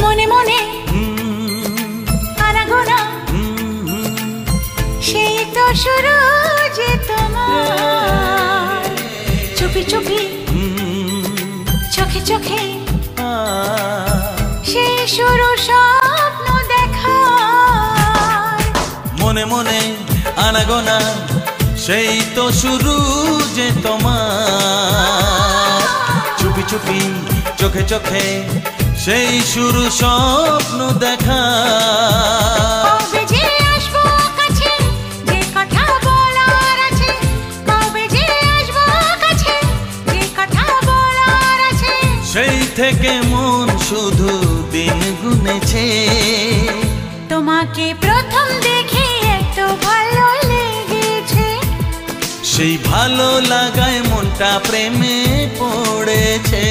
মনে মনে আনাগোনা সেই তো শুরু যে তোমার চুপি চুপি চোখে চোখে সেই শুরু স্বপ্ন দেখা মনে মনে আনাগোনা সেই তো শুরু যে তোমার চুপি চুপি চোখে চোখে সেই শুরু স্বপ্ন দেখা কবে যে আসবো কাছে যে কথা বলার আছে কবে যে আসবো কাছে যে কথা বলার আছে সেই থেকে মন শুধু দিন গুনেছে তোমাকে প্রথম দেখে এত ভালো লেগেছে সেই ভালো লাগায় মনটা প্রেমে পড়েছে।